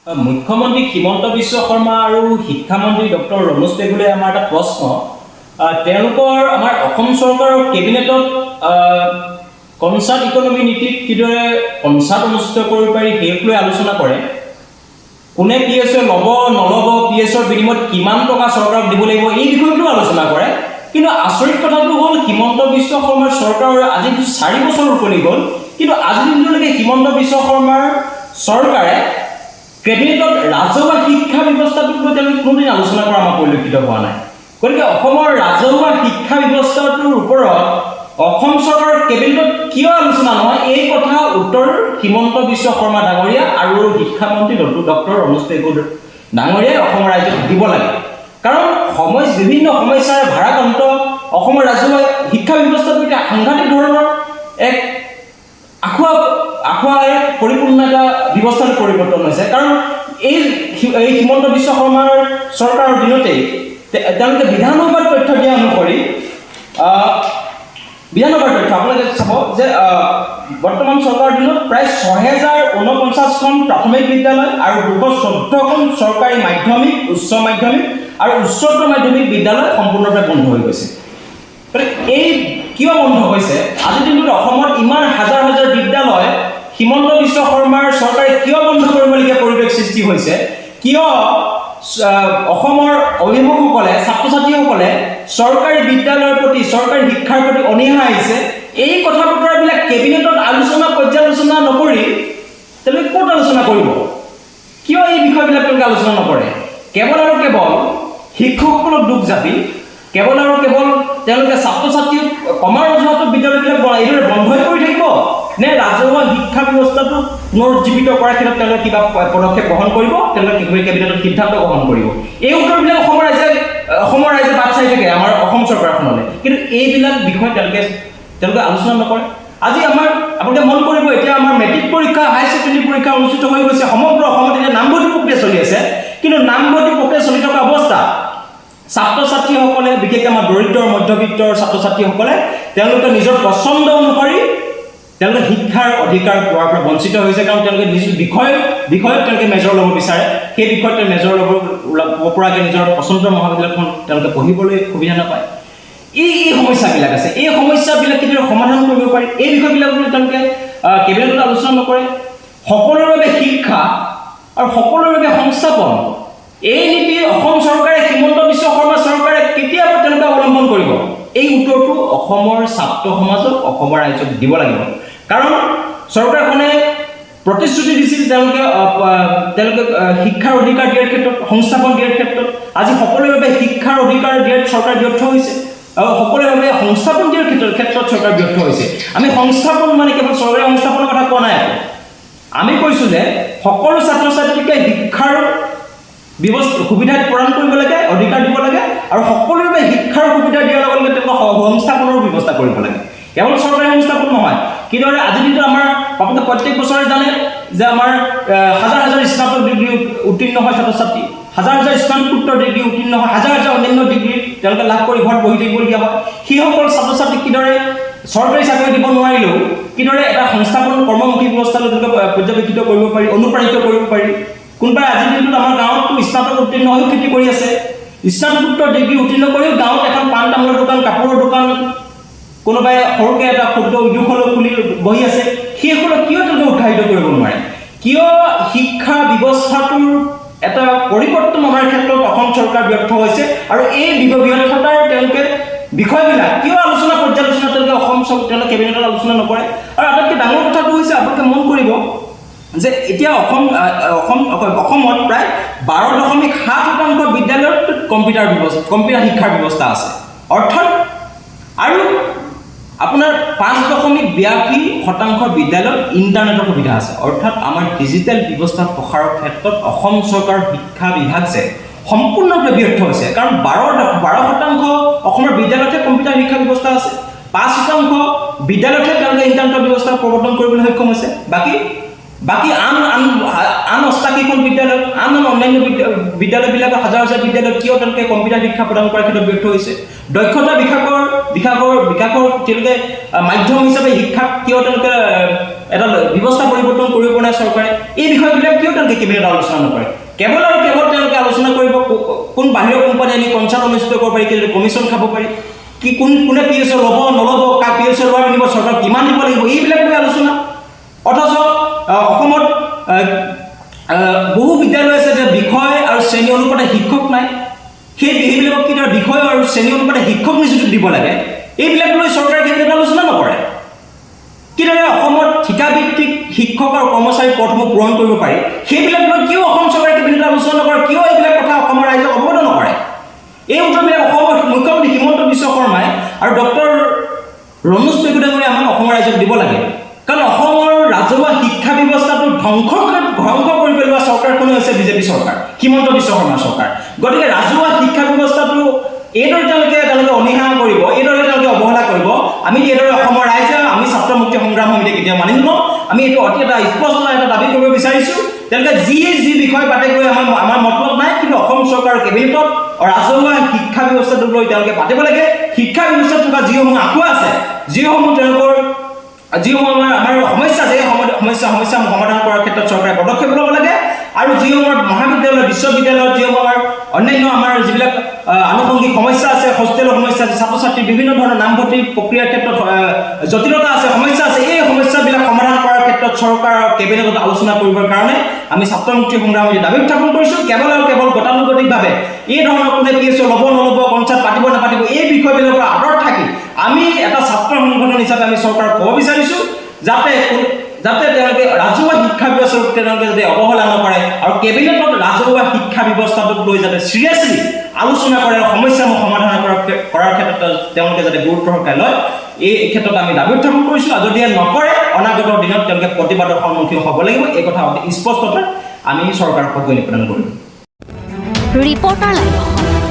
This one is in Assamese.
মুখ্যমন্ত্ৰী হিমন্ত বিশ্ব শৰ্মা আৰু শিক্ষামন্ত্ৰী ডক্টৰ ৰমেশ পেগুলে আমাৰ এটা প্ৰশ্ন তেওঁলোকৰ আমাৰ অসম চৰকাৰৰ কেবিনেটত কনচাৰ্ট ইকনমি নীতিত কিদৰে কনচাৰ্ট অনুষ্ঠিত কৰিব পাৰি সেইক লৈ আলোচনা কৰে। কোনে PSO ল'ব নল'ব, PSOৰ বিনিময়ত কিমান টকা চৰকাৰক দিব লাগিব, এই বিষয়টো আলোচনা কৰে। কিন্তু আচৰিত কথাটো হ'ল হিমন্ত বিশ্ব শৰ্মাৰ চৰকাৰৰ আজি 4 বছৰ উকলি গ'ল, কিন্তু আজি দিনলৈকে হিমন্ত বিশ্ব শৰ্মাৰ চৰকাৰে কেবিনেটত ৰাজহুৱা শিক্ষা ব্যৱস্থাটোক লৈ তেওঁলোকে কোনোদিন আলোচনা কৰা আমাৰ পৰিলক্ষিত হোৱা নাই। গতিকে অসমৰ ৰাজহুৱা শিক্ষা ব্যৱস্থাটোৰ ওপৰত অসম চৰকাৰৰ কেবিনেটত কিয় আলোচনা নহয়, এই কথা উত্তৰ হিমন্ত বিশ্ব শৰ্মা ডাঙৰীয়া আৰু শিক্ষামন্ত্ৰী ডক্টৰ ৰমেশ পেগু ডাঙৰীয়াই অসমৰ ৰাইজক দিব লাগে। কাৰণ বিভিন্ন সমস্যাৰে ভাৰাক্ৰান্ত অসমৰ ৰাজহুৱা শিক্ষা ব্যৱস্থাটো এতিয়া সাংঘাতিক ধৰণৰ এক আখুৱাই পৰিপূৰ্ণ এটা ব্যৱস্থালৈ পৰিৱৰ্তন হৈছে। কাৰণ এই হিমন্ত বিশ্ব শৰ্মাৰ চৰকাৰৰ দিনতেই তেওঁলোকে বিধানসভাৰ তথ্য দিয়া অনুসৰি বিধানসভাৰ তথ্য আপোনালোকে চাব যে বৰ্তমান চৰকাৰৰ দিনত প্ৰায় 6049খন প্ৰাথমিক বিদ্যালয় আৰু 214খন চৰকাৰী মাধ্যমিক, উচ্চ মাধ্যমিক আৰু উচ্চতৰ মাধ্যমিক বিদ্যালয় সম্পূৰ্ণৰূপে বন্ধ হৈ গৈছে। এই কিয় বন্ধ হৈছে? আজিৰ দিনটোত অসমত ইমান হাজাৰ হাজাৰ বিদ্যালয় হিমন্ত বিশ্ব শৰ্মাৰ চৰকাৰে কিয় বন্ধ কৰিবলগীয়া পৰিৱেশ সৃষ্টি হৈছে? কিয় অসমৰ অভিভাৱকসকলে, ছাত্ৰ ছাত্ৰীসকলে চৰকাৰী বিদ্যালয়ৰ প্ৰতি, চৰকাৰী শিক্ষাৰ প্ৰতি অনীহা আহিছে? এই কথা বতৰাবিলাক কেবিনেটত পৰ্যালোচনা নকৰি তেওঁলোকে ক'ত আলোচনা কৰিব? কিয় এই বিষয়বিলাক তেওঁলোকে আলোচনা নকৰে? কেৱল আৰু কেৱল শিক্ষকসকলক দুখ জাপি, কেৱল আৰু কেৱল তেওঁলোকে ছাত্ৰ ছাত্ৰীক কমাৰ অজুহাতত বিদ্যালয়বিলাক এইদৰে বন্ধই কৰি থাকিব নে ৰাজহুৱা শিক্ষা ব্যৱস্থাটো পুনৰুজ্জীৱিত কৰাৰ ক্ষেত্ৰত তেওঁলোকে কিবা পদক্ষেপ গ্ৰহণ কৰিব, তেওঁলোকে কেবিনেটত সিদ্ধান্ত গ্ৰহণ কৰিব? এই উত্তৰবিলাক অসমৰ ৰাইজে বাট চাই থাকে আমাৰ অসম চৰকাৰখনলৈ, কিন্তু এইবিলাক বিষয় তেওঁলোকে আলোচনা নকৰে। আজি আপোনালোকে মন কৰিব, এতিয়া আমাৰ মেট্ৰিক পৰীক্ষা, হাই ছেকেণ্ডেৰী পৰীক্ষা অনুষ্ঠিত হৈ গৈছে, সমগ্ৰ অসমত এতিয়া নামভৰ্তি প্ৰক্ৰিয়া চলি আছে। কিন্তু নামভৰ্তি প্ৰক্ৰিয়া চলি থকা অৱস্থাত ছাত্ৰ ছাত্ৰীসকলে, বিশেষকৈ আমাৰ দৰিদ্ৰ মধ্যবিত্তৰ ছাত্ৰ ছাত্ৰীসকলে তেওঁলোকে নিজৰ পচন্দ অনুসৰি তেওঁলোকে শিক্ষাৰ অধিকাৰ পোৱাৰ পৰা বঞ্চিত হৈছে। কাৰণ তেওঁলোকে নিজৰ বিষয়ত তেওঁলোকে মেজৰ ল'ব বিচাৰে, সেই বিষয়ত মেজৰ ল'ব পৰাকৈ নিজৰ পচন্দৰ মহাবিদ্যালয়খন তেওঁলোকে পঢ়িবলৈ সুবিধা নাপায়। এই সমস্যাবিলাক আছে। এই সমস্যাবিলাক কেতিয়াবা সমাধান কৰিব পাৰি, এই বিষয়বিলাক তেওঁলোকে কেবিনেটত আলোচনা নকৰে। সকলোৰে বাবে শিক্ষা আৰু সকলোৰে বাবে সংস্থাপন, এই নীতি অসম চৰকাৰে, হিমন্ত বিশ্ব শৰ্মা চৰকাৰে কেতিয়াবা তেওঁলোকে অৱলম্বন কৰিব? এই উত্তৰটো অসমৰ ছাত্ৰ সমাজক, অসমৰ ৰাইজক দিব লাগিব। কাৰণ চৰকাৰখনে প্ৰতিশ্ৰুতি দিছিল তেওঁলোকে শিক্ষাৰ অধিকাৰ দিয়াৰ ক্ষেত্ৰত, সংস্থাপন দিয়াৰ ক্ষেত্ৰত। আজি সকলোৰে বাবে শিক্ষাৰ অধিকাৰ দিয়াত চৰকাৰ ব্যৰ্থ হৈছে আৰু সকলোৰে বাবে সংস্থাপন দিয়াৰ ক্ষেত্ৰত চৰকাৰ ব্যৰ্থ হৈছে। আমি সংস্থাপন মানে কেৱল চৰকাৰী সংস্থাপনৰ কথা কোৱা নাই, আমি কৈছোঁ যে সকলো ছাত্ৰ ছাত্ৰীকে শিক্ষাৰ সুবিধা প্ৰদান কৰিব লাগে, অধিকাৰ দিব লাগে, আৰু সকলোৰে বাবে শিক্ষাৰ সুবিধা দিয়াৰ লগে লগে তেওঁলোকক সংস্থাপনৰ ব্যৱস্থা কৰিব লাগে। কেৱল চৰকাৰী সংস্থাপন নহয়। কিদৰে আজিৰ দিনটোত আমাৰ আপোনালোকে প্ৰত্যেক বছৰে জানে যে আমাৰ হাজাৰ হাজাৰ স্নাতক ডিগ্ৰী উত্তীৰ্ণ হয় ছাত্ৰ ছাত্ৰী, হাজাৰ হাজাৰ স্নাতকোত্তৰ ডিগ্ৰী উত্তীৰ্ণ হয়, হাজাৰ হাজাৰ অন্যান্য ডিগ্ৰী তেওঁলোকে লাভ কৰি ঘৰত বহি থাকিবলগীয়া হয়। সেইসকল ছাত্ৰ ছাত্ৰীক কিদৰে চৰকাৰী চাকৰি দিব নোৱাৰিলেও কিদৰে এটা সংস্থাপন কৰ্মমুখী ব্যৱস্থালৈ তেওঁলোকে পৰ্যবেক্ষিত কৰিব পাৰি, অনুপ্ৰাণিত কৰিব পাৰি। কোনোবাই আজিৰ দিনটোত আমাৰ গাঁৱততো স্নাতক উত্তীৰ্ণ হৈও খেতি কৰি আছে, স্নাতকোত্তৰ ডিগ্ৰী উত্তীৰ্ণ কৰিও গাঁৱত এখন পাণ তামোলৰ দোকান, কাপোৰৰ দোকান, কোনোবাই সৰুকৈ এটা ক্ষুদ্ৰ উদ্যোগলৈ খুলি বহি আছে। সেইসকলক কিয় তেওঁলোকে উৎসাহিত কৰিব নোৱাৰে? কিয় শিক্ষা ব্যৱস্থাটোৰ এটা পৰিৱৰ্তন আমাৰ ক্ষেত্ৰত অসম চৰকাৰ ব্যৰ্থ হৈছে? আৰু এই ব্যৰ্থতাৰ তেওঁলোকে বিষয়বিলাক কিয় পৰ্যালোচনা তেওঁলোকে কেবিনেটত আলোচনা নকৰে? আৰু আটাইতকৈ ডাঙৰ কথাটো হৈছে, আপোনালোকে মন কৰিব যে এতিয়া অসমত প্ৰায় 12.7% বিদ্যালয়ত কম্পিউটাৰ শিক্ষাৰ ব্যৱস্থা আছে। অৰ্থাৎ আৰু আপোনাৰ 5.82% বিদ্যালয়ত ইণ্টাৰনেটৰ সুবিধা আছে। অৰ্থাৎ আমাৰ ডিজিটেল ব্যৱস্থাৰ প্ৰসাৰৰ ক্ষেত্ৰত অসম চৰকাৰৰ শিক্ষা বিভাগ যে সম্পূৰ্ণৰূপে ব্যৰ্থ হৈছে। কাৰণ 12% অসমৰ বিদ্যালয়তে কম্পিউটাৰ শিক্ষা ব্যৱস্থা আছে, 5% বিদ্যালয়তে তেওঁলোকে ইণ্টাৰনেটৰ ব্যৱস্থা প্ৰৱৰ্তন কৰিবলৈ সক্ষম হৈছে। বাকী আন 88খন বিদ্যালয়, আন অন্যান্য বিদ্যালয়বিলাকৰ হাজাৰ হাজাৰ বিদ্যালয়ত কিয় তেওঁলোকে কম্পিউটাৰ শিক্ষা প্ৰদান কৰাৰ ক্ষেত্ৰত ব্যৰ্থ হৈছে? দক্ষতা বিকাশৰ তেওঁলোকে মাধ্যম হিচাপে শিক্ষাক কিয় তেওঁলোকে এটা ব্যৱস্থা পৰিৱৰ্তন কৰিব পৰা নাই চৰকাৰে এই বিষয়বিলাক কিয় তেওঁলোকে কেবিনেটত আলোচনা নকৰে কেৱল আৰু কেৱল তেওঁলোকে আলোচনা কৰিব কোন বাহিৰৰ কোম্পানী আনি কনচাৰ্ট অনুষ্ঠিত কৰিব পাৰি কেলৈ কমিশ্যন খাব পাৰি কি কোনে PSO ল'ব নল'ব কাক PSO লোৱাৰ বিনিময়ত চৰকাৰ কিমান দিব লাগিব এইবিলাক লৈ আলোচনা অথচ অসমত বহু বিদ্যালয় আছে যে বিষয় আৰু শ্ৰেণী অনুপাতে শিক্ষক নাই সেই এইবিলাকক কি বিষয় আৰু শ্ৰেণী অনুপাতে শিক্ষক নিযুক্তি দিব লাগে এইবিলাক লৈ চৰকাৰে কেবিনেটত আলোচনা নকৰে কিদৰে অসমত ঠিকাভিত্তিক শিক্ষক আৰু কৰ্মচাৰী পদসমূহ পূৰণ কৰিব পাৰি সেইবিলাক লৈ কিয় অসম চৰকাৰে কেবিনেটত আলোচনা নকৰে কিয় এইবিলাক কথা অসমৰ ৰাইজক অৱগত নকৰে এই উত্তৰবিলাক অসমৰ মুখ্যমন্ত্ৰী হিমন্ত বিশ্ব শৰ্মাই আৰু ডক্টৰ ৰণোজ পেগুডাঙৰীয়াই আমাক অসমৰ ৰাইজক দিব লাগে কাৰণ অসমৰ ৰাজহুৱা শিক্ষা ব্যৱস্থাটো ধ্বংস কৰি পেলোৱা চৰকাৰখনে হৈছে বিজেপি চৰকাৰ হিমন্ত বিশ্ব শৰ্মা চৰকাৰ গতিকে ৰাজহুৱা শিক্ষা ব্যৱস্থাটো এইদৰে তেওঁলোকে অনীহা কৰিব এইদৰে তেওঁলোকে অৱহেলা কৰিব আমি এইদৰে অসমৰ ৰাইজে আমি ছাত্ৰ মুক্তি সংগ্ৰাম সমিতিয়ে কেতিয়াও মানি নলওঁ আমি এইটো অতি এটা স্পষ্ট এটা দাবী কৰিব বিচাৰিছোঁ তেওঁলোকে যি বিষয় পাতে গৈ আমাৰ মতলব নাই কিন্তু অসম চৰকাৰৰ কেবিনেটত ৰাজহুৱা শিক্ষা ব্যৱস্থাটোক লৈ তেওঁলোকে পাতিব লাগে শিক্ষা ব্যৱস্থাত থকা যিসমূহ আঁসোৱা আছে যিসমূহ তেওঁলোকৰ যিসমূহ আমাৰ সমস্যা আছে সমস্যা সমাধান কৰাৰ ক্ষেত্ৰত চৰকাৰে পদক্ষেপ ল'ব লাগে আৰু যিসমূহ মহাবিদ্যালয় বিশ্ববিদ্যালয়ত যিসমূহ আমাৰ অন্যান্য আমাৰ যিবিলাক আনুষংগিক সমস্যা আছে হোষ্টেলৰ সমস্যা আছে ছাত্ৰ ছাত্ৰীৰ বিভিন্ন ধৰণৰ নামভৰ্তি প্ৰক্ৰিয়াৰ ক্ষেত্ৰত জটিলতা আছে সমস্যা আছে এই সমস্যাবিলাক সমাধান কৰাৰ ক্ষেত্ৰত চৰকাৰৰ কেবিনেটত আলোচনা কৰিবৰ কাৰণে আমি ছাত্ৰ মুক্তি সংগ্ৰাম সমিতিয়ে দাবী উত্থাপন কৰিছোঁ কেৱল আৰু কেৱল গতানুগতিকভাৱে এই ধৰণৰ কোনে PSO ল'ব নল'ব কনচাৰ্ট পাতিব নাপাতিব এই বিষয়বিলাকৰ পৰা আঁতৰত থাকি আমি এটা ছাত্ৰ সংগঠন হিচাপে আমি চৰকাৰক ক'ব বিচাৰিছোঁ যাতে তেওঁলোকে ৰাজহুৱা শিক্ষা ব্যৱস্থাটোক তেওঁলোকে যাতে অৱহেলা নকৰে আৰু কেবিনেটত ৰাজহুৱা শিক্ষা ব্যৱস্থাটোক লৈ যাতে চিৰিয়াছলি আলোচনা কৰে সমস্যাসমূহ সমাধান কৰাৰ ক্ষেত্ৰত তেওঁলোকে যাতে গুৰুত্ব সহকাৰে লয় এই ক্ষেত্ৰত আমি দাবী উত্থাপন কৰিছোঁ আৰু যদি নকৰে অনাগত দিনত তেওঁলোকে প্ৰতিবাদৰ সন্মুখীন হ'ব লাগিব এই কথা অতি স্পষ্টতে আমি চৰকাৰৰ পক্ষে নিবেদন কৰিম ৰিপৰ্টাৰ লাইভ